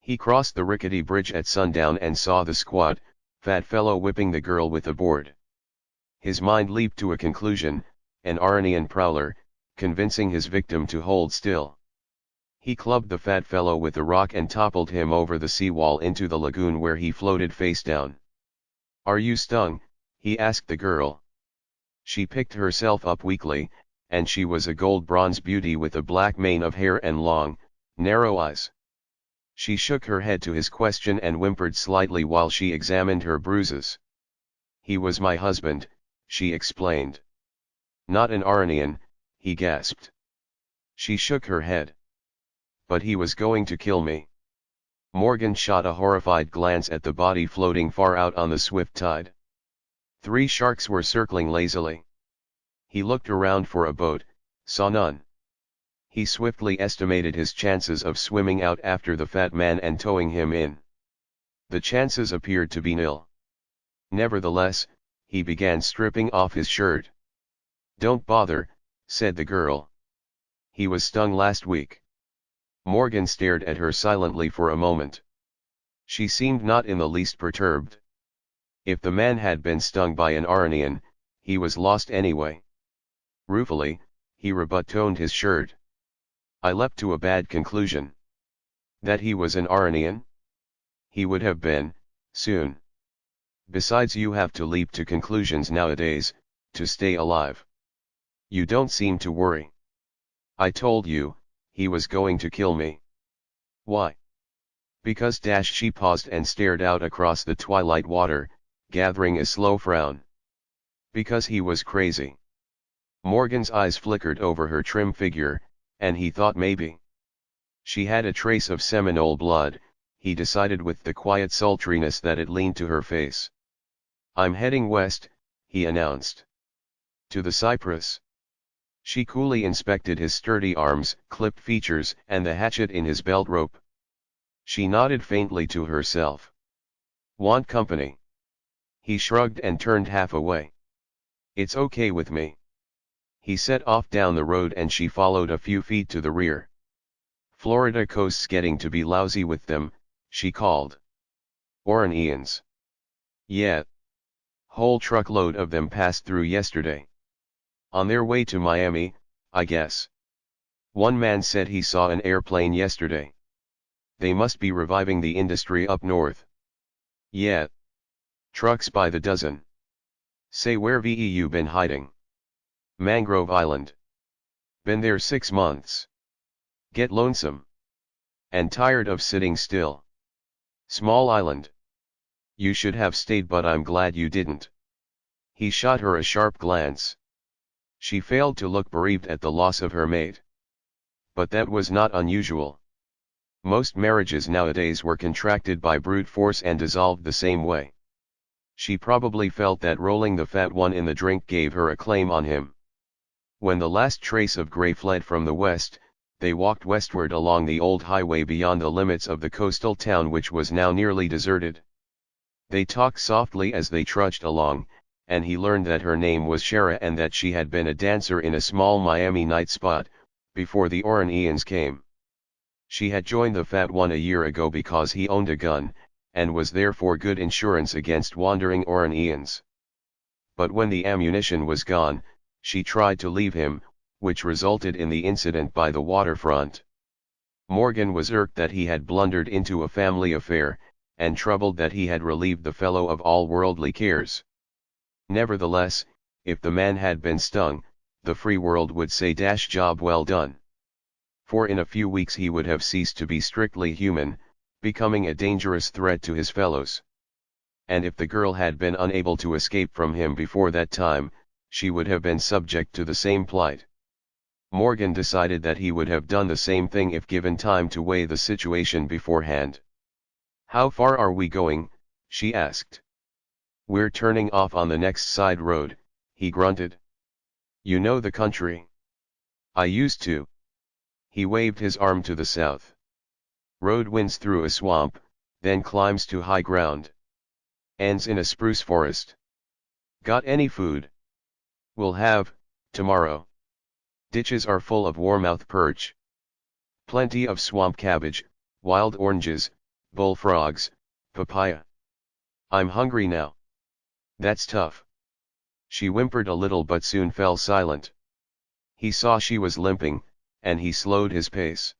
He crossed the rickety bridge at sundown and saw the squat, fat fellow whipping the girl with a board. His mind leaped to a conclusion, an Arnian prowler, convincing his victim to hold still. He clubbed the fat fellow with a rock and toppled him over the seawall into the lagoon where he floated face down. "Are you stung?" he asked the girl. She picked herself up weakly, and she was a gold-bronze beauty with a black mane of hair and long, narrow eyes. She shook her head to his question and whimpered slightly while she examined her bruises. "He was my husband," she explained. "Not an Arnian," he gasped. She shook her head. "But he was going to kill me." Morgan shot a horrified glance at the body floating far out on the swift tide. 3 sharks were circling lazily. He looked around for a boat, saw none. He swiftly estimated his chances of swimming out after the fat man and towing him in. The chances appeared to be nil. Nevertheless, he began stripping off his shirt. "Don't bother," said the girl. "He was stung last week." Morgan stared at her silently for a moment. She seemed not in the least perturbed. If the man had been stung by an Arnian, he was lost anyway. Ruefully, he rebuttoned his shirt. I leapt to a bad conclusion. That he was an Arnian? He would have been, soon. Besides, you have to leap to conclusions nowadays, to stay alive. You don't seem to worry. I told you, he was going to kill me. Why? Because she paused and stared out across the twilight water, gathering a slow frown. Because he was crazy. Morgan's eyes flickered over her trim figure, and he thought maybe she had a trace of Seminole blood, he decided with the quiet sultriness that it leaned to her face. I'm heading west, he announced. To the cypress. She coolly inspected his sturdy arms, clipped features, and the hatchet in his belt rope. She nodded faintly to herself. Want company? He shrugged and turned half away. It's okay with me. He set off down the road and she followed a few feet to the rear. Florida coast's getting to be lousy with them, she called. Oranians. Yeah. Whole truckload of them passed through yesterday. On their way to Miami, I guess. One man said he saw an airplane yesterday. They must be reviving the industry up north. Yeah. Trucks by the dozen. Say, where've you been hiding? Mangrove Island. Been there 6 months. Get lonesome. And tired of sitting still. Small island. You should have stayed, but I'm glad you didn't. He shot her a sharp glance. She failed to look bereaved at the loss of her mate. But that was not unusual. Most marriages nowadays were contracted by brute force and dissolved the same way. She probably felt that rolling the fat one in the drink gave her a claim on him. When the last trace of gray fled from the west, they walked westward along the old highway beyond the limits of the coastal town, which was now nearly deserted. They talked softly as they trudged along, and he learned that her name was Shara and that she had been a dancer in a small Miami night spot, before the Oranians came. She had joined the fat one a year ago because he owned a gun, and was therefore good insurance against wandering Oranians. But when the ammunition was gone, she tried to leave him, which resulted in the incident by the waterfront. Morgan was irked that he had blundered into a family affair, and troubled that he had relieved the fellow of all worldly cares. Nevertheless, if the man had been stung, the free world would say job well done. For in a few weeks he would have ceased to be strictly human, becoming a dangerous threat to his fellows. And if the girl had been unable to escape from him before that time, she would have been subject to the same plight. Morgan decided that he would have done the same thing if given time to weigh the situation beforehand. How far are we going? She asked. We're turning off on the next side road, he grunted. You know the country? I used to. He waved his arm to the south. Road winds through a swamp, then climbs to high ground. Ends in a spruce forest. Got any food? We'll have, tomorrow. Ditches are full of warmouth perch. Plenty of swamp cabbage, wild oranges, bullfrogs, papaya. I'm hungry now. That's tough. She whimpered a little but soon fell silent. He saw she was limping, and he slowed his pace.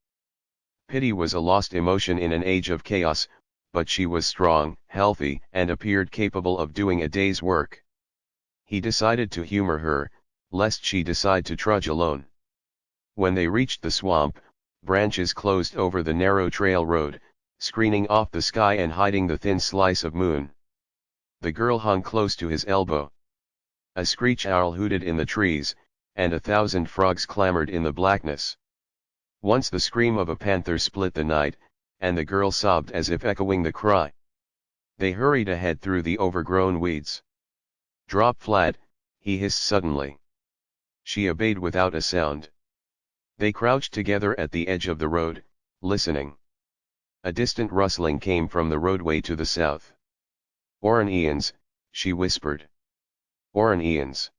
Pity was a lost emotion in an age of chaos, but she was strong, healthy, and appeared capable of doing a day's work. He decided to humor her, lest she decide to trudge alone. When they reached the swamp, branches closed over the narrow trail road, screening off the sky and hiding the thin slice of moon. The girl hung close to his elbow. A screech owl hooted in the trees, and 1,000 frogs clamored in the blackness. Once the scream of a panther split the night, and the girl sobbed as if echoing the cry. They hurried ahead through the overgrown weeds. "Drop flat," he hissed suddenly. She obeyed without a sound. They crouched together at the edge of the road, listening. A distant rustling came from the roadway to the south. "Oranians," she whispered. "Oranians.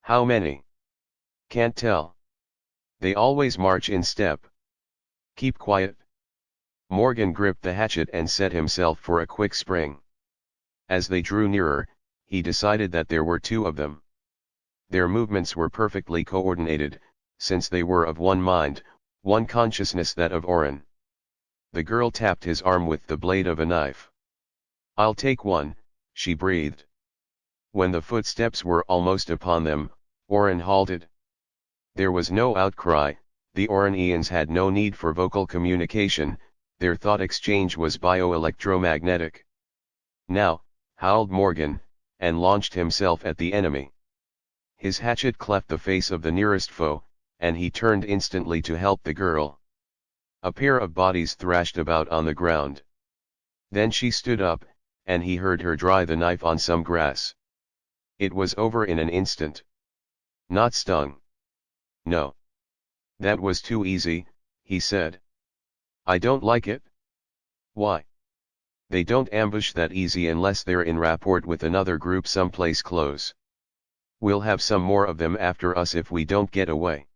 How many?" "Can't tell. They always march in step." "Keep quiet." Morgan gripped the hatchet and set himself for a quick spring. As they drew nearer, he decided that there were 2 of them. Their movements were perfectly coordinated, since they were of one mind, one consciousness, that of Oren. The girl tapped his arm with the blade of a knife. "I'll take one," she breathed. When the footsteps were almost upon them, Oren halted. There was no outcry. The Oranians had no need for vocal communication, their thought exchange was bioelectromagnetic. "Now," howled Morgan, and launched himself at the enemy. His hatchet cleft the face of the nearest foe, and he turned instantly to help the girl. A pair of bodies thrashed about on the ground. Then she stood up, and he heard her dry the knife on some grass. It was over in an instant. "Not stung?" "No. That was too easy," he said. "I don't like it." "Why?" "They don't ambush that easy unless they're in rapport with another group someplace close. We'll have some more of them after us if we don't get away."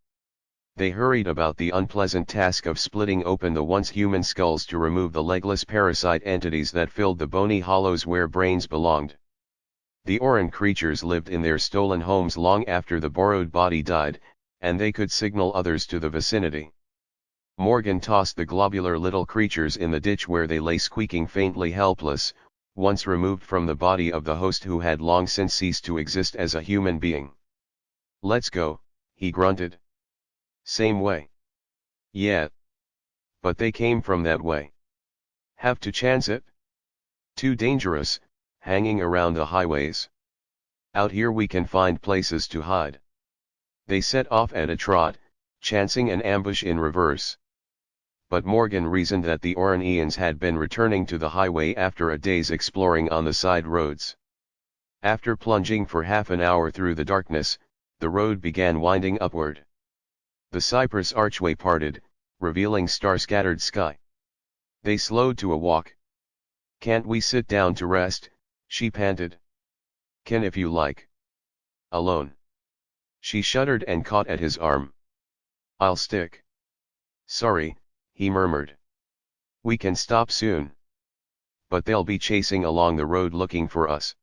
They hurried about the unpleasant task of splitting open the once human skulls to remove the legless parasite entities that filled the bony hollows where brains belonged. The Oran creatures lived in their stolen homes long after the borrowed body died, and they could signal others to the vicinity. Morgan tossed the globular little creatures in the ditch where they lay squeaking faintly helpless, once removed from the body of the host who had long since ceased to exist as a human being. "Let's go," he grunted. "Same way." "Yeah. But they came from that way. Have to chance it? Too dangerous, hanging around the highways. Out here we can find places to hide." They set off at a trot, chancing an ambush in reverse. But Morgan reasoned that the Oranians had been returning to the highway after a day's exploring on the side roads. After plunging for half an hour through the darkness, the road began winding upward. The cypress archway parted, revealing star-scattered sky. They slowed to a walk. "Can't we sit down to rest?" she panted. "Can if you like." "Alone?" She shuddered and caught at his arm. "I'll stick." "Sorry," he murmured. "We can stop soon." "But they'll be chasing along the road looking for us.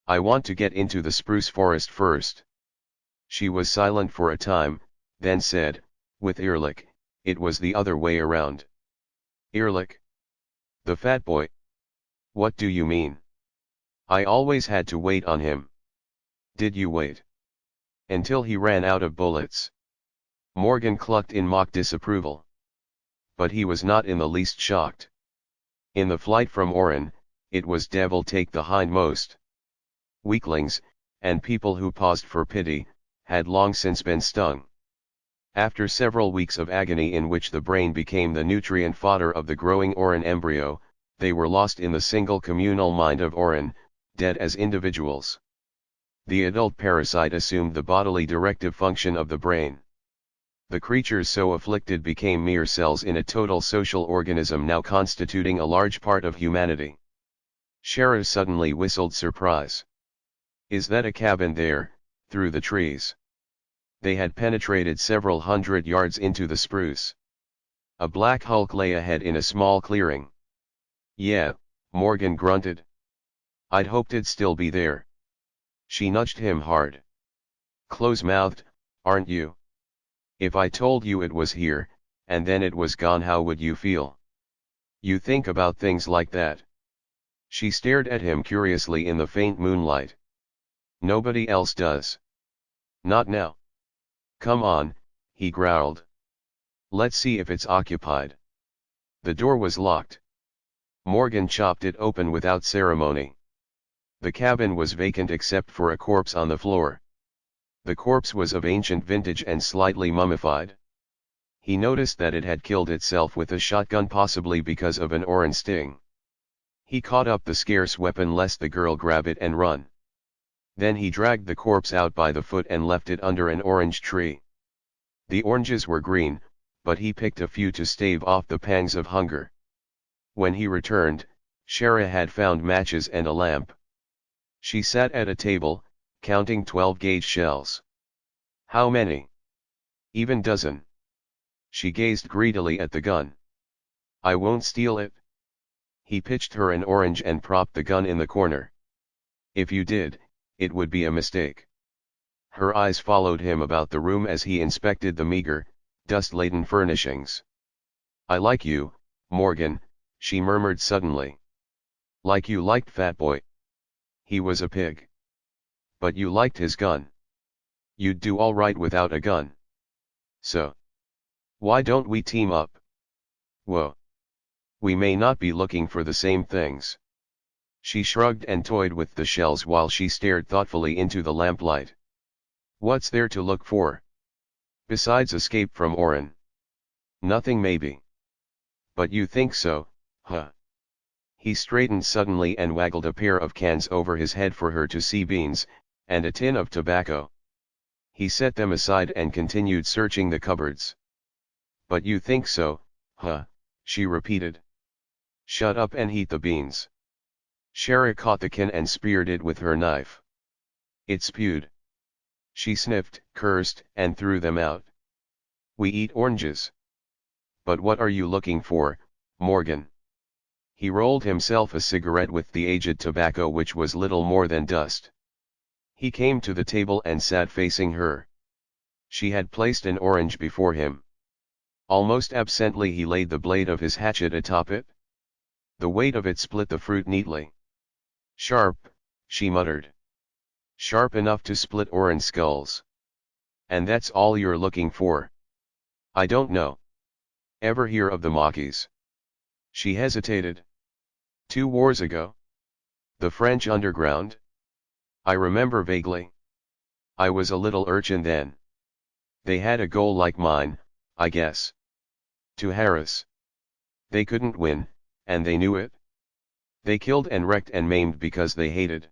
I want to get into the spruce forest first." She was silent for a time, then said, with Ehrlich, "It was the other way around." "Ehrlich? The fat boy? What do you mean?" "I always had to wait on him." "Did you wait?" "Until he ran out of bullets." Morgan clucked in mock disapproval. But he was not in the least shocked. In the flight from Oran, it was devil take the hindmost. Weaklings, and people who paused for pity, had long since been stung. After several weeks of agony in which the brain became the nutrient fodder of the growing Oran embryo, they were lost in the single communal mind of Oran, dead as individuals. The adult parasite assumed the bodily directive function of the brain. The creatures so afflicted became mere cells in a total social organism now constituting a large part of humanity. Sheriff suddenly whistled surprise. "Is that a cabin there, through the trees?" They had penetrated several hundred yards into the spruce. A black hulk lay ahead in a small clearing. Yeah, Morgan grunted. I'd hoped it'd still be there. She nudged him hard. Close-mouthed, aren't you? If I told you it was here, and then it was gone, how would you feel? You think about things like that. She stared at him curiously in the faint moonlight. Nobody else does. Not now. Come on, he growled. Let's see if it's occupied. The door was locked. Morgan chopped it open without ceremony. The cabin was vacant except for a corpse on the floor. The corpse was of ancient vintage and slightly mummified. He noticed that it had killed itself with a shotgun, possibly because of an orange sting. He caught up the scarce weapon lest the girl grab it and run. Then he dragged the corpse out by the foot and left it under an orange tree. The oranges were green, but he picked a few to stave off the pangs of hunger. When he returned, Shara had found matches and a lamp. She sat at a table, counting 12-gauge shells. How many? Even dozen. She gazed greedily at the gun. I won't steal it. He pitched her an orange and propped the gun in the corner. If you did, it would be a mistake. Her eyes followed him about the room as he inspected the meager, dust-laden furnishings. I like you, Morgan, she murmured suddenly. Like you liked Fat Boy. He was a pig. But you liked his gun. You'd do all right without a gun. So. Why don't we team up? Whoa. We may not be looking for the same things. She shrugged and toyed with the shells while she stared thoughtfully into the lamplight. What's there to look for? Besides escape from Oren? Nothing maybe. But you think so, huh? He straightened suddenly and waggled a pair of cans over his head for her to see. Beans, and a tin of tobacco. He set them aside and continued searching the cupboards. But you think so, huh, she repeated. Shut up and heat the beans. Shara caught the can and speared it with her knife. It spewed. She sniffed, cursed, and threw them out. We eat oranges. But what are you looking for, Morgan? He rolled himself a cigarette with the aged tobacco, which was little more than dust. He came to the table and sat facing her. She had placed an orange before him. Almost absently he laid the blade of his hatchet atop it. The weight of it split the fruit neatly. Sharp, she muttered. Sharp enough to split orange skulls. And that's all you're looking for? I don't know. Ever hear of the Maquis? She hesitated. 2 wars ago? The French underground? I remember vaguely. I was a little urchin then. They had a goal like mine, I guess. To harass. They couldn't win, and they knew it. They killed and wrecked and maimed because they hated.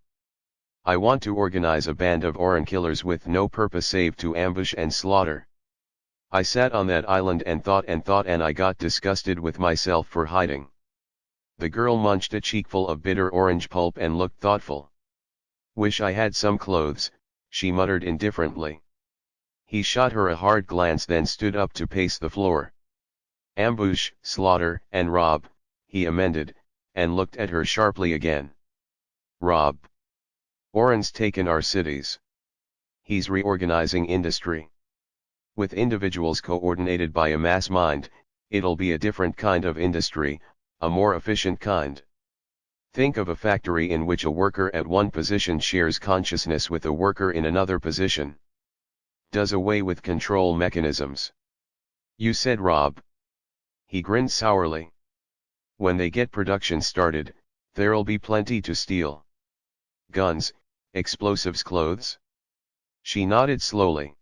I want to organize a band of Oran killers with no purpose save to ambush and slaughter. I sat on that island and thought and I got disgusted with myself for hiding. The girl munched a cheekful of bitter orange pulp and looked thoughtful. Wish I had some clothes, she muttered indifferently. He shot her a hard glance, then stood up to pace the floor. Ambush, slaughter, and rob, he amended, and looked at her sharply again. Rob. Oran's taken our cities. He's reorganizing industry. With individuals coordinated by a mass mind, it'll be a different kind of industry, a more efficient kind. Think of a factory in which a worker at one position shares consciousness with a worker in another position. Does away with control mechanisms. You said Rob. He grinned sourly. When they get production started, there'll be plenty to steal. Guns, explosives, clothes? She nodded slowly.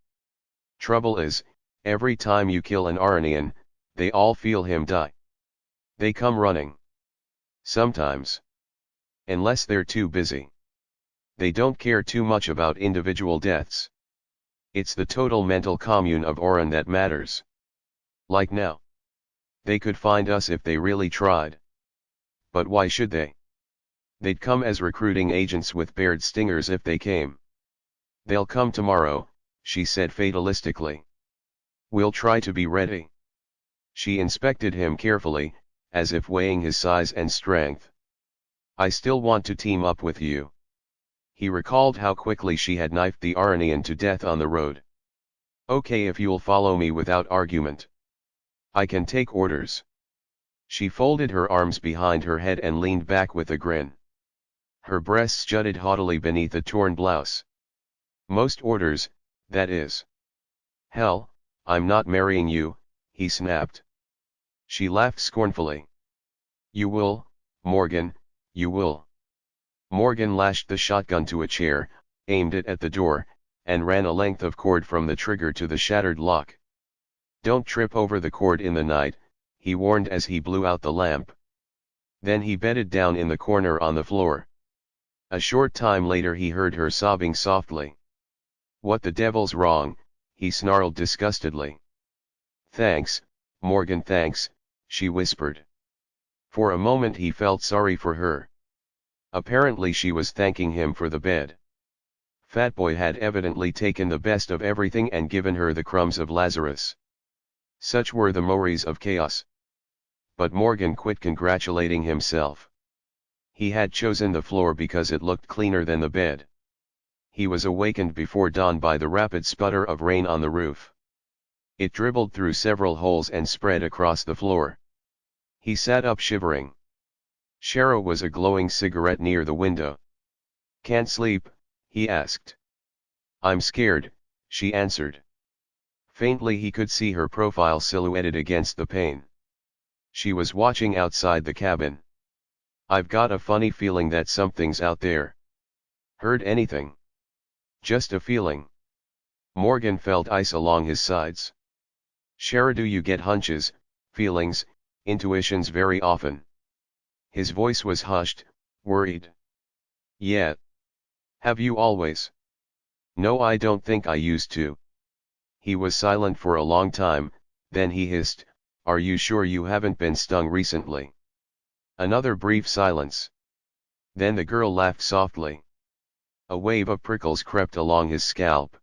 Trouble is, every time you kill an Aranian, they all feel him die. They come running. Sometimes. Unless they're too busy. They don't care too much about individual deaths. It's the total mental commune of Oran that matters. Like now. They could find us if they really tried. But why should they? They'd come as recruiting agents with bared stingers if they came. They'll come tomorrow, she said fatalistically. We'll try to be ready. She inspected him carefully, as if weighing his size and strength. I still want to team up with you. He recalled how quickly she had knifed the Aranian to death on the road. Okay, if you'll follow me without argument. I can take orders. She folded her arms behind her head and leaned back with a grin. Her breasts jutted haughtily beneath a torn blouse. Most orders, that is. Hell, I'm not marrying you, he snapped. She laughed scornfully. You will, Morgan, you will. Morgan lashed the shotgun to a chair, aimed it at the door, and ran a length of cord from the trigger to the shattered lock. Don't trip over the cord in the night, he warned as he blew out the lamp. Then he bedded down in the corner on the floor. A short time later he heard her sobbing softly. What the devil's wrong, he snarled disgustedly. Thanks, Morgan, thanks, she whispered. For a moment he felt sorry for her. Apparently she was thanking him for the bed. Fatboy had evidently taken the best of everything and given her the crumbs of Lazarus. Such were the mores of chaos. But Morgan quit congratulating himself. He had chosen the floor because it looked cleaner than the bed. He was awakened before dawn by the rapid sputter of rain on the roof. It dribbled through several holes and spread across the floor. He sat up shivering. Shara was a glowing cigarette near the window. Can't sleep, he asked. I'm scared, she answered. Faintly he could see her profile silhouetted against the pane. She was watching outside the cabin. I've got a funny feeling that something's out there. Heard anything? Just a feeling. Morgan felt ice along his sides. Shara, do you get hunches, feelings, intuitions very often? His voice was hushed, worried. Yeah. Have you always? No, I don't think I used to. He was silent for a long time, then he hissed, Are you sure you haven't been stung recently? Another brief silence. Then the girl laughed softly. A wave of prickles crept along his scalp.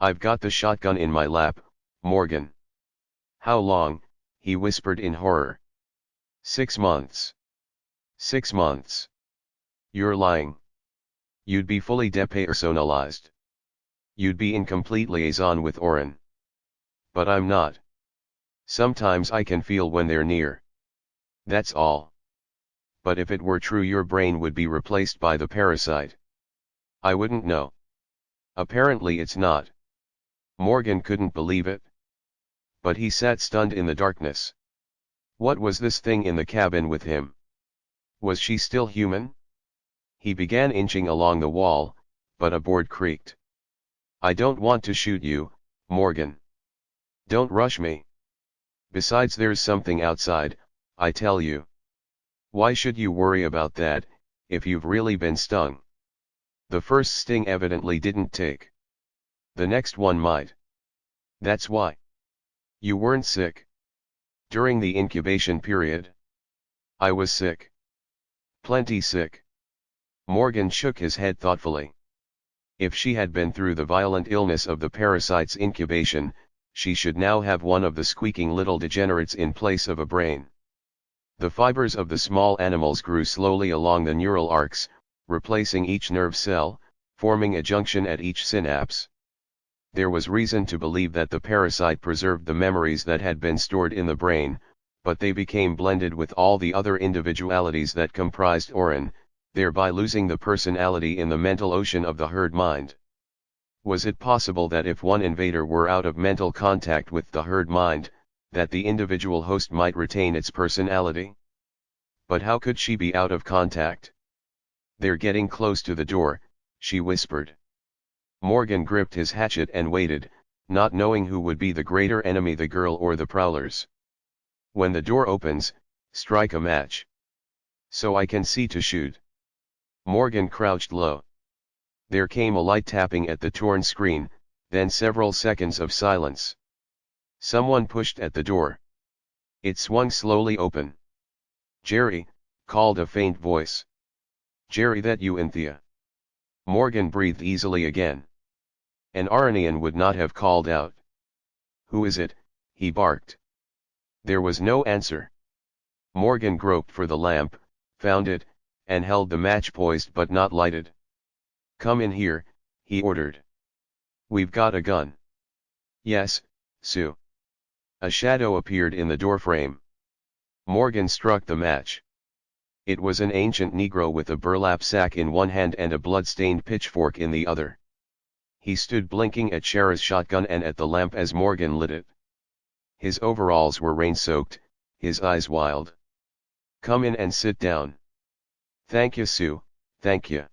I've got the shotgun in my lap, Morgan. How long? He whispered in horror. 6 months. 6 months. You're lying. You'd be fully depersonalized. You'd be in complete liaison with Oren. But I'm not. Sometimes I can feel when they're near. That's all. But if it were true, your brain would be replaced by the parasite. I wouldn't know. Apparently it's not. Morgan couldn't believe it. But he sat stunned in the darkness. What was this thing in the cabin with him? Was she still human? He began inching along the wall, but a board creaked. I don't want to shoot you, Morgan. Don't rush me. Besides, there's something outside, I tell you. Why should you worry about that, if you've really been stung? The first sting evidently didn't take. The next one might. That's why. You weren't sick. During the incubation period. I was sick. Plenty sick. Morgan shook his head thoughtfully. If she had been through the violent illness of the parasite's incubation, she should now have one of the squeaking little degenerates in place of a brain. The fibers of the small animals grew slowly along the neural arcs, replacing each nerve cell, forming a junction at each synapse. There was reason to believe that the parasite preserved the memories that had been stored in the brain, but they became blended with all the other individualities that comprised Oren, thereby losing the personality in the mental ocean of the herd mind. Was it possible that if one invader were out of mental contact with the herd mind, that the individual host might retain its personality? But how could she be out of contact? They're getting close to the door, she whispered. Morgan gripped his hatchet and waited, not knowing who would be the greater enemy, the girl or the prowlers. When the door opens, strike a match. So I can see to shoot. Morgan crouched low. There came a light tapping at the torn screen, then several seconds of silence. Someone pushed at the door. It swung slowly open. Jerry, called a faint voice. Jerry, that you, Anthea? Morgan breathed easily again. An Aranian would not have called out. Who is it? He barked. There was no answer. Morgan groped for the lamp, found it, and held the match poised but not lighted. "Come in here," he ordered. "We've got a gun." "Yes, Sue." A shadow appeared in the doorframe. Morgan struck the match. It was an ancient Negro with a burlap sack in one hand and a blood-stained pitchfork in the other. He stood blinking at Shara's shotgun and at the lamp as Morgan lit it. His overalls were rain-soaked, his eyes wild. "Come in and sit down." "Thank you, Sue, thank you."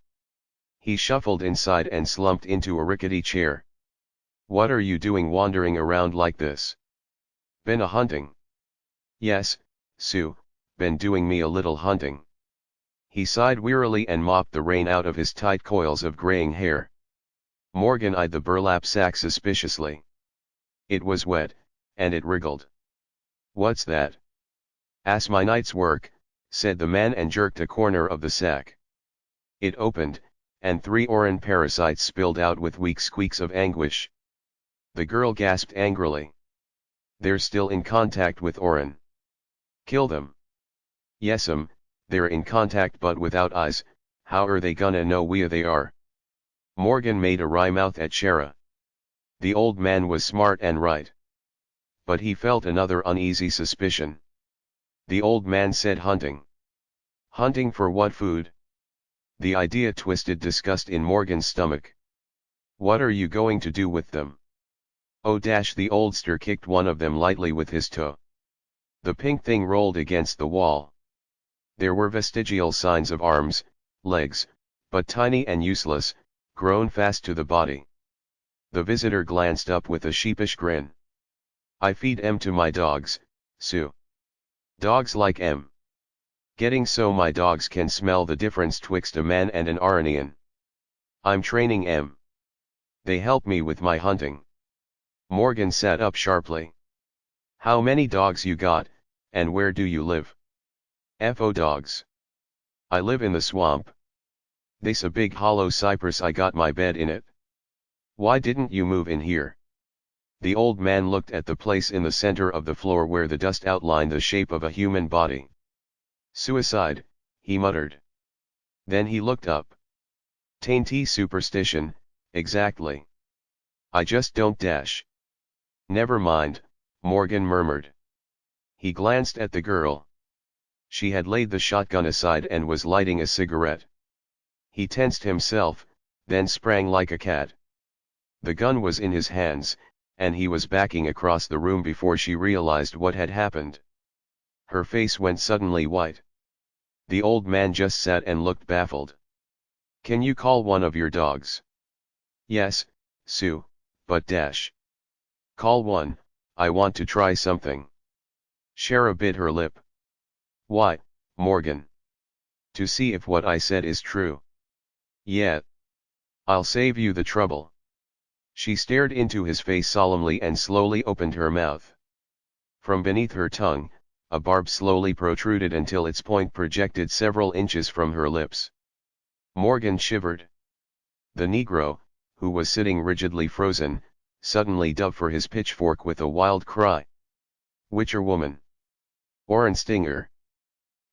He shuffled inside and slumped into a rickety chair. "What are you doing wandering around like this?" "Been a hunting." "Yes, Sue, been doing me a little hunting." He sighed wearily and mopped the rain out of his tight coils of graying hair. Morgan eyed the burlap sack suspiciously. It was wet, and it wriggled. "What's that?" "'Ass my night's work," said the man and jerked a corner of the sack. It opened, and 3 oran parasites spilled out with weak squeaks of anguish. The girl gasped angrily. "They're still in contact with oran." "Kill them." "Yes'm, they're in contact but without eyes, how are they gonna know where they are?" Morgan made a wry mouth at Shara. The old man was smart and right. But he felt another uneasy suspicion. The old man said hunting. Hunting for what food? The idea twisted disgust in Morgan's stomach. "What are you going to do with them?" "Oh dash!" The oldster kicked one of them lightly with his toe. The pink thing rolled against the wall. There were vestigial signs of arms, legs, but tiny and useless, grown fast to the body. The visitor glanced up with a sheepish grin. "I feed 'em to my dogs, Sue. Dogs like 'em. Getting so my dogs can smell the difference twixt a man and an Aranian. I'm training 'em. They help me with my hunting." Morgan sat up sharply. "How many dogs you got, and where do you live?" "FO dogs. I live in the swamp. They's a big hollow cypress, I got my bed in it." "Why didn't you move in here?" The old man looked at the place in the center of the floor where the dust outlined the shape of a human body. "Suicide," he muttered. Then he looked up. "Tainty superstition, exactly. I just don't dash." "Never mind," Morgan murmured. He glanced at the girl. She had laid the shotgun aside and was lighting a cigarette. He tensed himself, then sprang like a cat. The gun was in his hands, and he was backing across the room before she realized what had happened. Her face went suddenly white. The old man just sat and looked baffled. "Can you call one of your dogs?" "Yes, Sue, but dash." "Call one, I want to try something." Shara bit her lip. "Why, Morgan?" "To see if what I said is true." "Yeah. I'll save you the trouble." She stared into his face solemnly and slowly opened her mouth. From beneath her tongue, a barb slowly protruded until its point projected several inches from her lips. Morgan shivered. The Negro, who was sitting rigidly frozen, suddenly dove for his pitchfork with a wild cry. "Whicher woman?" "Oran Stinger."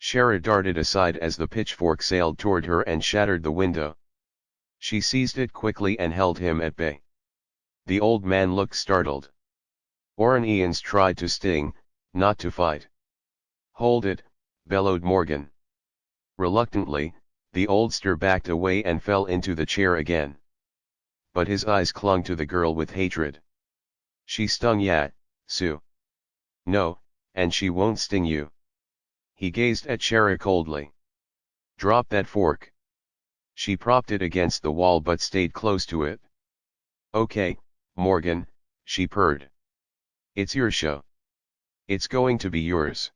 Shara darted aside as the pitchfork sailed toward her and shattered the window. She seized it quickly and held him at bay. The old man looked startled. "Oran Ians tried to sting, not to fight." "Hold it," bellowed Morgan. Reluctantly, the oldster backed away and fell into the chair again. But his eyes clung to the girl with hatred. "She stung ya, Sue." "No, and she won't sting you." He gazed at Shara coldly. "Drop that fork." She propped it against the wall but stayed close to it. "Okay, Morgan," she purred. "It's your show. It's going to be yours.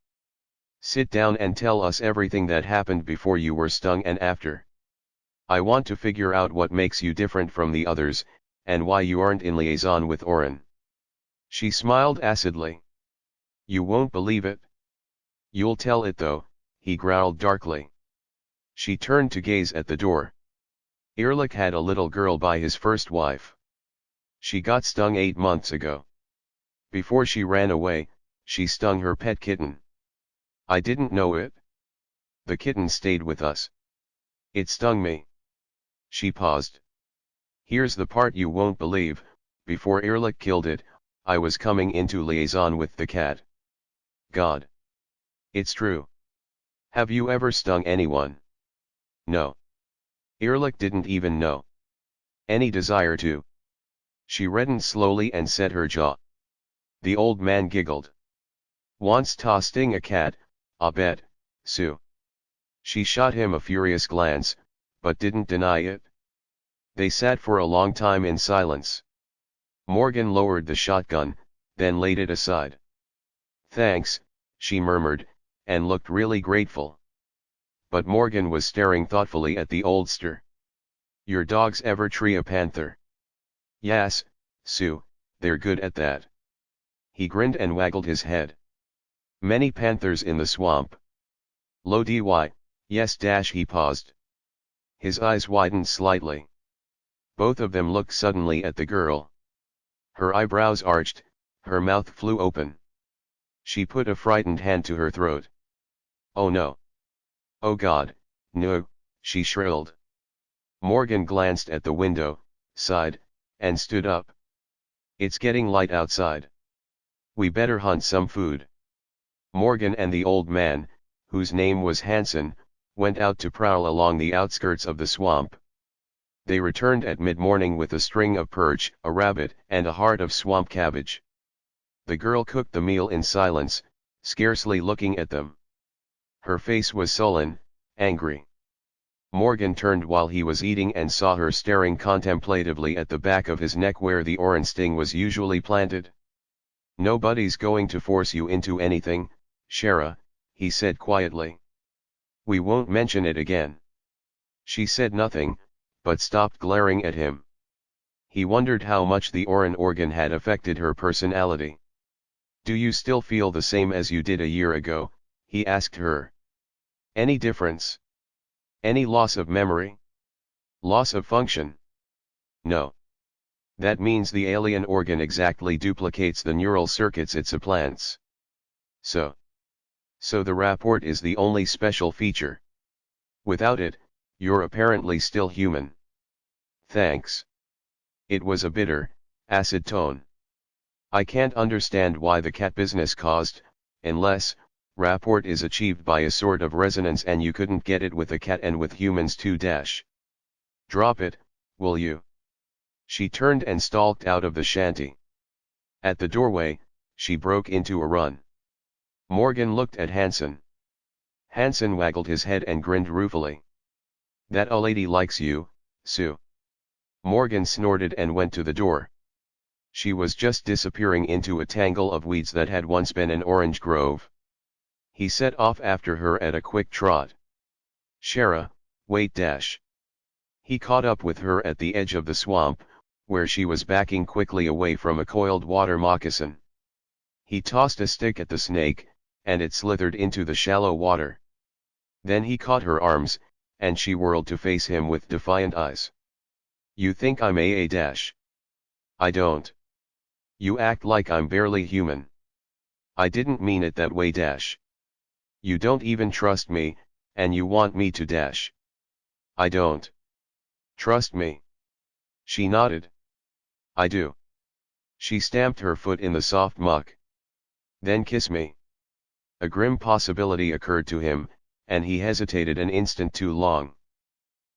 Sit down and tell us everything that happened before you were stung and after. I want to figure out what makes you different from the others, and why you aren't in liaison with Oran." She smiled acidly. "You won't believe it." "You'll tell it though," he growled darkly. She turned to gaze at the door. Ehrlich had a little girl by his first wife. She got stung 8 months ago. Before she ran away, she stung her pet kitten. I didn't know it. The kitten stayed with us. It stung me. She paused. Here's the part you won't believe, before Ehrlich killed it, I was coming into liaison with the cat. God. It's true. Have you ever stung anyone? No. Ehrlich didn't even know any desire to. She reddened slowly and set her jaw. The old man giggled. Once tossing a cat, I bet, Sue. She shot him a furious glance, but didn't deny it. They sat for a long time in silence. Morgan lowered the shotgun, then laid it aside. Thanks, she murmured, and looked really grateful. But Morgan was staring thoughtfully at the oldster. Your dogs ever tree a panther? Yes, Sue, they're good at that. He grinned and waggled his head. Many panthers in the swamp. Low dy, yes. He paused. His eyes widened slightly. Both of them looked suddenly at the girl. Her eyebrows arched, her mouth flew open. She put a frightened hand to her throat. Oh no. Oh God, no, she shrilled. Morgan glanced at the window, sighed, and stood up. It's getting light outside. We better hunt some food. Morgan and the old man, whose name was Hanson, went out to prowl along the outskirts of the swamp. They returned at mid-morning with a string of perch, a rabbit, and a heart of swamp cabbage. The girl cooked the meal in silence, scarcely looking at them. Her face was sullen, angry. Morgan turned while he was eating and saw her staring contemplatively at the back of his neck where the orange sting was usually planted. Nobody's going to force you into anything, Shara, he said quietly. We won't mention it again. She said nothing, but stopped glaring at him. He wondered how much the Oran organ had affected her personality. Do you still feel the same as you did a year ago? He asked her. Any difference? Any loss of memory? Loss of function? No. That means the alien organ exactly duplicates the neural circuits it supplants. So the rapport is the only special feature. Without it, you're apparently still human. Thanks. It was a bitter, acid tone. I can't understand why the cat business caused, unless, rapport is achieved by a sort of resonance and you couldn't get it with a cat and with humans too. Drop it, will you? She turned and stalked out of the shanty. At the doorway, she broke into a run. Morgan looked at Hanson. Hanson waggled his head and grinned ruefully. That lady likes you, Sue. Morgan snorted and went to the door. She was just disappearing into a tangle of weeds that had once been an orange grove. He set off after her at a quick trot. Shara, wait. He caught up with her at the edge of the swamp, where she was backing quickly away from a coiled water moccasin. He tossed a stick at the snake, and it slithered into the shallow water. Then he caught her arms, and she whirled to face him with defiant eyes. You think I'm a dash? I don't. You act like I'm barely human. I didn't mean it that way. You don't even trust me, and you want me to dash. I don't. Trust me. She nodded. I do. She stamped her foot in the soft muck. Then kiss me. A grim possibility occurred to him, and he hesitated an instant too long.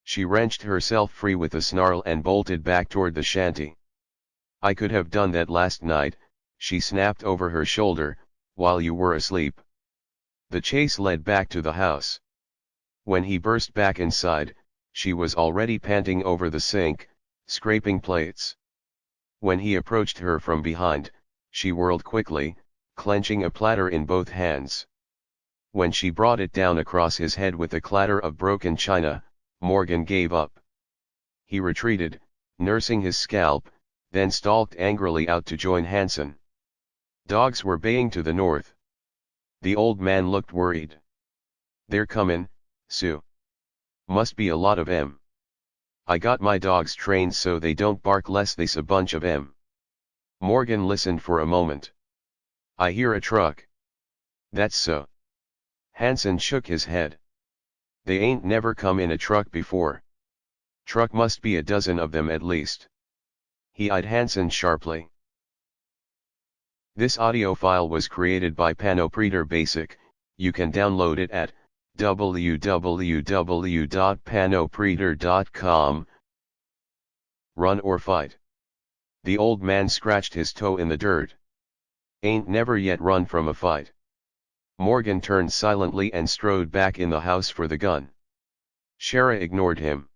She wrenched herself free with a snarl and bolted back toward the shanty. I could have done that last night, she snapped over her shoulder, while you were asleep. The chase led back to the house. When he burst back inside, she was already panting over the sink, scraping plates. When he approached her from behind, she whirled quickly, clenching a platter in both hands. When she brought it down across his head with a clatter of broken china, Morgan gave up. He retreated, nursing his scalp, then stalked angrily out to join Hanson. Dogs were baying to the north. The old man looked worried. They're comin', Sue. Must be a lot of 'em. I got my dogs trained so they don't bark less they's a bunch of 'em. Morgan listened for a moment. I hear a truck. That's so. Hanson shook his head. They ain't never come in a truck before. Truck must be a dozen of them at least. He eyed Hanson sharply. This audio file was created by Panopreader Basic. You can download it at www.panopreader.com. Run or fight. The old man scratched his toe in the dirt. Ain't never yet run from a fight. Morgan turned silently and strode back in the house for the gun. Shara ignored him.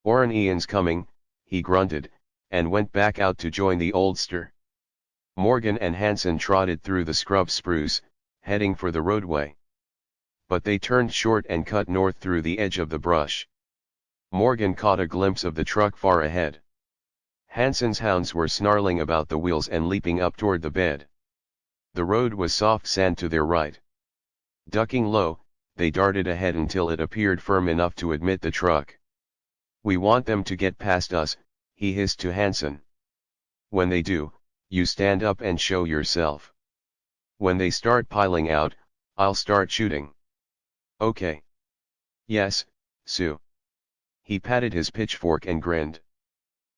Orrin Ian's coming, he grunted, and went back out to join the oldster. Morgan and Hanson trotted through the scrub spruce, heading for the roadway. But they turned short and cut north through the edge of the brush. Morgan caught a glimpse of the truck far ahead. Hanson's hounds were snarling about the wheels and leaping up toward the bed. The road was soft sand to their right. Ducking low, they darted ahead until it appeared firm enough to admit the truck. "We want them to get past us," he hissed to Hanson. "When they do, you stand up and show yourself. When they start piling out, I'll start shooting." "Okay." "Yes, Sue." He patted his pitchfork and grinned.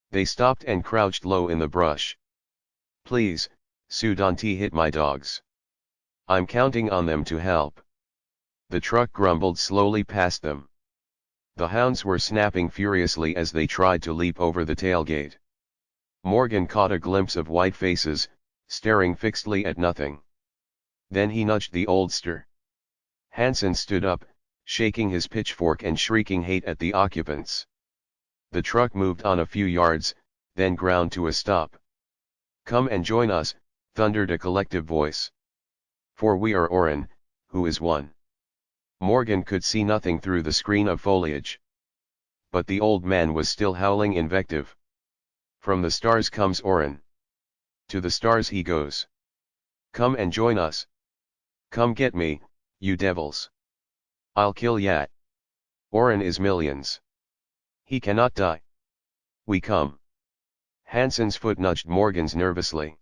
They stopped and crouched low in the brush. "Please, Sue, don't hit my dogs. I'm counting on them to help." The truck grumbled slowly past them. The hounds were snapping furiously as they tried to leap over the tailgate. Morgan caught a glimpse of white faces, staring fixedly at nothing. Then he nudged the oldster. Hanson stood up, shaking his pitchfork and shrieking hate at the occupants. The truck moved on a few yards, then ground to a stop. "Come and join us," thundered a collective voice. "For we are Orrin, who is one." Morgan could see nothing through the screen of foliage. But the old man was still howling invective. "From the stars comes Orrin. To the stars he goes. Come and join us. Come get me, you devils. I'll kill ya. Orrin is millions. He cannot die. We come." Hanson's foot nudged Morgan's nervously.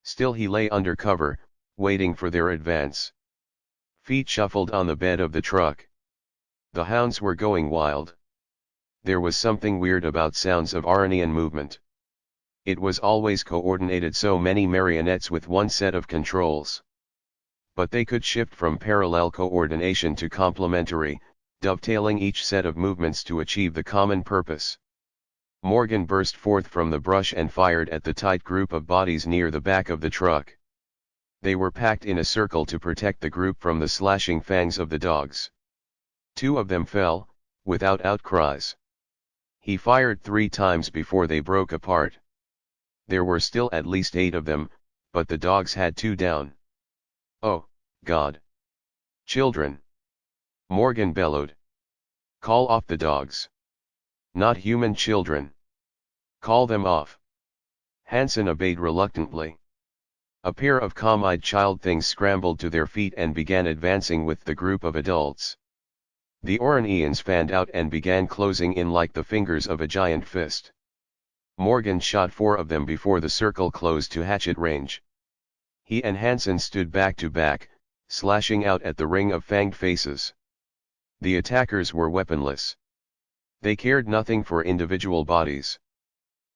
Still he lay under cover, waiting for their advance. Feet shuffled on the bed of the truck. The hounds were going wild. There was something weird about sounds of Arnian movement. It was always coordinated, so many marionettes with one set of controls. But they could shift from parallel coordination to complementary, dovetailing each set of movements to achieve the common purpose. Morgan burst forth from the brush and fired at the tight group of bodies near the back of the truck. They were packed in a circle to protect the group from the slashing fangs of the dogs. 2 of them fell, without outcries. He fired 3 times before they broke apart. There were still at least 8 of them, but the dogs had 2 down. "Oh, God! Children!" Morgan bellowed. "Call off the dogs. Not human children. Call them off." Hanson obeyed reluctantly. A pair of calm-eyed child things scrambled to their feet and began advancing with the group of adults. The Oranians fanned out and began closing in like the fingers of a giant fist. Morgan shot 4 of them before the circle closed to hatchet range. He and Hanson stood back to back, slashing out at the ring of fanged faces. The attackers were weaponless. They cared nothing for individual bodies.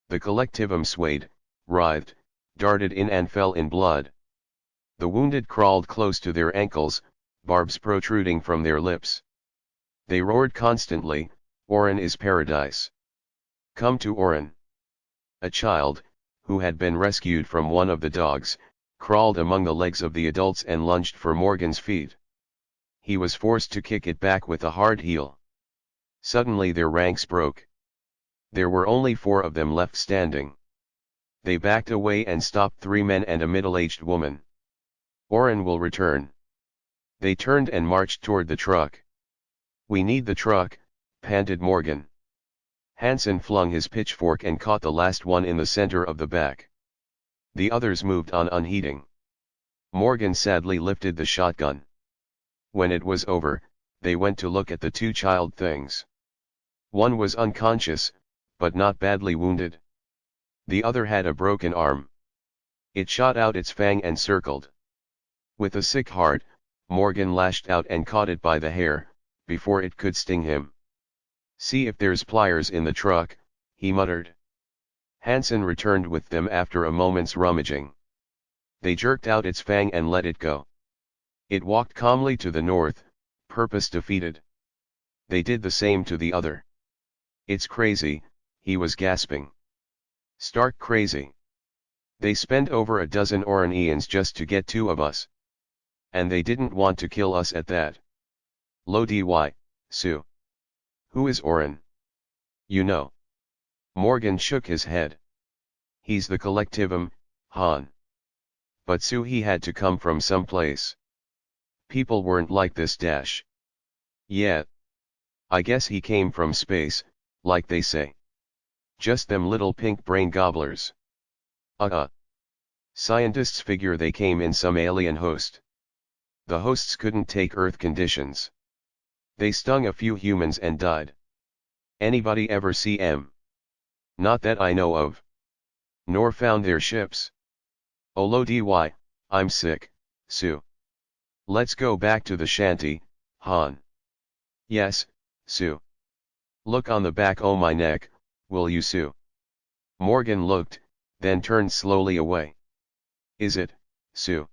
The collectivum swayed, writhed, darted in and fell in blood. The wounded crawled close to their ankles, barbs protruding from their lips. They roared constantly, "Orrin is paradise. Come to Orrin." A child, who had been rescued from one of the dogs, crawled among the legs of the adults and lunged for Morgan's feet. He was forced to kick it back with a hard heel. Suddenly their ranks broke. There were only 4 of them left standing. They backed away and stopped 3 men and a middle-aged woman. "Orrin will return." They turned and marched toward the truck. "We need the truck," panted Morgan. Hanson flung his pitchfork and caught the last one in the center of the back. The others moved on unheeding. Morgan sadly lifted the shotgun. When it was over, they went to look at the 2 child things. One was unconscious, but not badly wounded. The other had a broken arm. It shot out its fang and circled. With a sick heart, Morgan lashed out and caught it by the hair, before it could sting him. "See if there's pliers in the truck," he muttered. Hanson returned with them after a moment's rummaging. They jerked out its fang and let it go. It walked calmly to the north, purpose defeated. They did the same to the other. "It's crazy," he was gasping. "Stark crazy. They spent over a dozen Oranians just to get 2 of us. And they didn't want to kill us at that. Lo dy, Sue. Who is Oran? You know." Morgan shook his head. "He's the Collectivum, Han. But Sue, he had to come from someplace. People weren't like this dash. Yeah. I guess he came from space, like they say. Just them little pink brain gobblers. Scientists figure they came in some alien host. The hosts couldn't take Earth conditions. They stung a few humans and died. Anybody ever see 'em? Not that I know of. Nor found their ships. Oh lo dy, I'm sick, Sue. Let's go back to the shanty, Han." "Yes, Sue. Look on the back o' my neck, will you, Sue?" Morgan looked, then turned slowly away. "Is it, Sue?"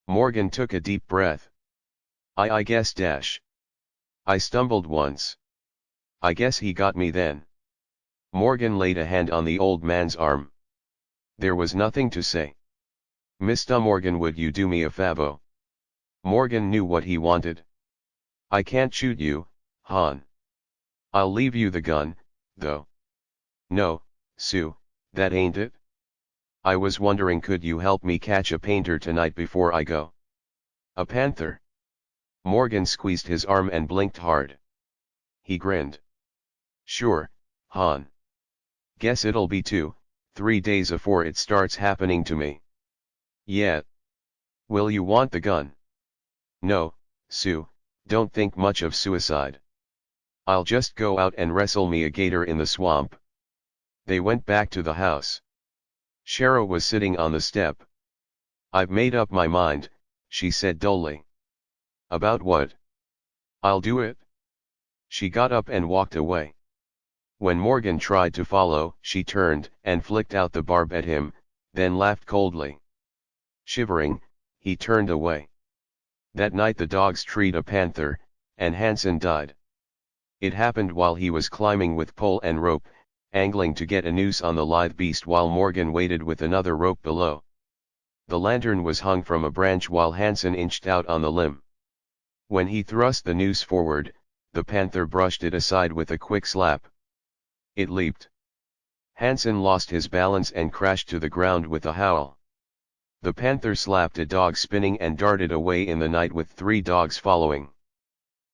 Morgan took a deep breath. I guess dash. I stumbled once. I guess he got me then." Morgan laid a hand on the old man's arm. There was nothing to say. "Mr. Morgan, would you do me a favo?" Morgan knew what he wanted. "I can't shoot you, Han. I'll leave you the gun, though." "No, Sue, that ain't it. I was wondering, could you help me catch a painter tonight before I go?" "A panther?" Morgan squeezed his arm and blinked hard. He grinned. "Sure, Han. Guess it'll be 2-3 days afore it starts happening to me." "Yeah. Will you want the gun?" "No, Sue, don't think much of suicide. I'll just go out and wrestle me a gator in the swamp." They went back to the house. Shara was sitting on the step. "I've made up my mind," she said dully. "About what?" "I'll do it." She got up and walked away. When Morgan tried to follow, she turned and flicked out the barb at him, then laughed coldly. Shivering, he turned away. That night the dogs treed a panther, and Hanson died. It happened while he was climbing with pole and rope, angling to get a noose on the lithe beast while Morgan waited with another rope below. The lantern was hung from a branch while Hanson inched out on the limb. When he thrust the noose forward, the panther brushed it aside with a quick slap. It leaped. Hanson lost his balance and crashed to the ground with a howl. The panther slapped a dog spinning and darted away in the night with 3 dogs following.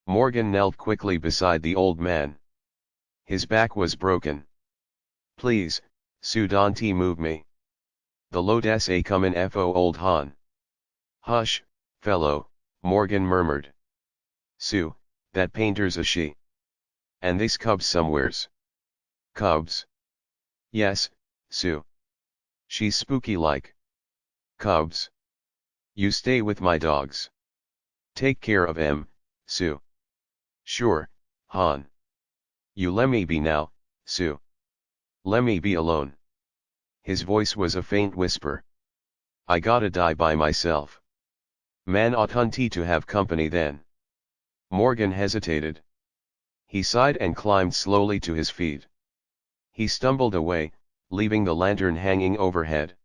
Morgan knelt quickly beside the old man. His back was broken. "Please, Sue, don't move me. The load sa comin' fo old Han." "Hush, fellow," Morgan murmured. "Sue, that painter's a she. And they's cubs somewheres." "Cubs?" "Yes, Sue. She's spooky like." "Cubs? You stay with my dogs. Take care of 'em, Sue." "Sure, Han. You lemme be now, Sue. Lemme be alone." His voice was a faint whisper. "I gotta die by myself. Man ought hunty to have company then." Morgan hesitated. He sighed and climbed slowly to his feet. He stumbled away, leaving the lantern hanging overhead.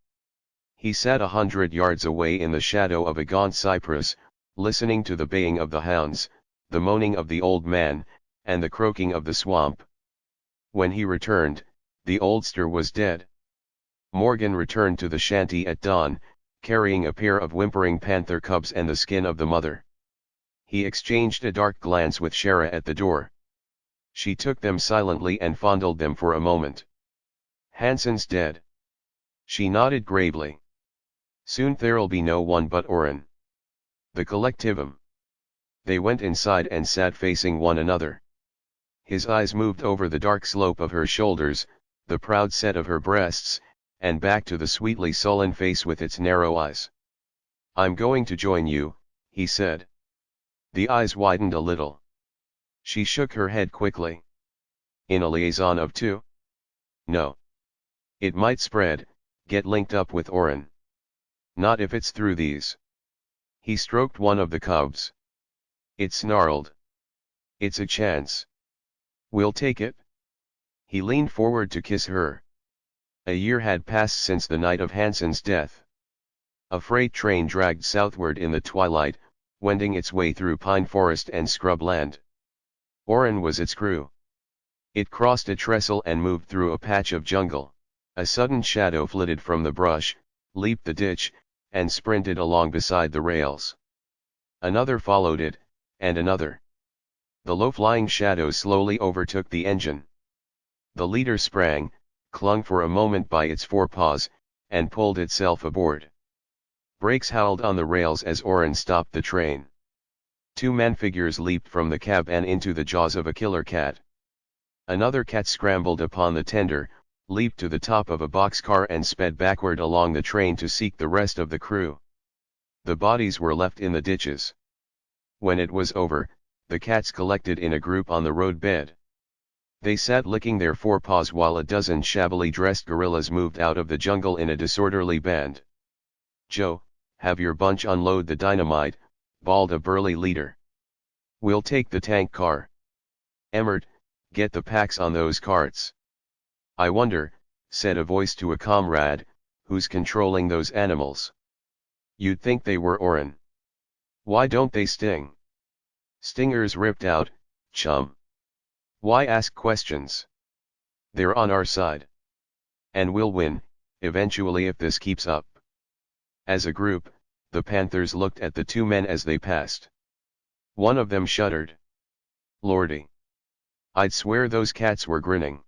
He sat 100 yards away in the shadow of a gaunt cypress, listening to the baying of the hounds, the moaning of the old man, and the croaking of the swamp. When he returned, the oldster was dead. Morgan returned to the shanty at dawn, carrying a pair of whimpering panther cubs and the skin of the mother. He exchanged a dark glance with Shara at the door. She took them silently and fondled them for a moment. "Hanson's dead." She nodded gravely. "Soon there'll be no one but Oran. The Collectivum." They went inside and sat facing one another. His eyes moved over the dark slope of her shoulders, the proud set of her breasts, and back to the sweetly sullen face with its narrow eyes. "I'm going to join you," he said. The eyes widened a little. She shook her head quickly. In a liaison of two? No. It might spread, get linked up with Oren. Not if it's through these. He stroked one of the cubs. It snarled. It's a chance. We'll take it. He leaned forward to kiss her. A year had passed since the night of Hanson's death. A freight train dragged southward in the twilight, wending its way through pine forest and scrubland. Oren was its crew. It crossed a trestle and moved through a patch of jungle. A sudden shadow flitted from the brush, leaped the ditch, and sprinted along beside the rails. Another followed it, and another. The low-flying shadow slowly overtook the engine. The leader sprang, clung for a moment by its forepaws, and pulled itself aboard. Brakes howled on the rails as Oren stopped the train. Two man-figures leaped from the cab and into the jaws of a killer cat. Another cat scrambled upon the tender, leaped to the top of a boxcar and sped backward along the train to seek the rest of the crew. The bodies were left in the ditches. When it was over, the cats collected in a group on the roadbed. They sat licking their forepaws while a dozen shabbily dressed guerrillas moved out of the jungle in a disorderly band. "Joe, have your bunch unload the dynamite," bawled a burly leader. "We'll take the tank car." "Emmert, get the packs on those carts." "I wonder," said a voice to a comrade, "who's controlling those animals? You'd think they were Oren. Why don't they sting?" "Stingers ripped out, chum. Why ask questions? They're on our side. And we'll win, eventually if this keeps up." As a group, the panthers looked at the two men as they passed. One of them shuddered. "Lordy. I'd swear those cats were grinning."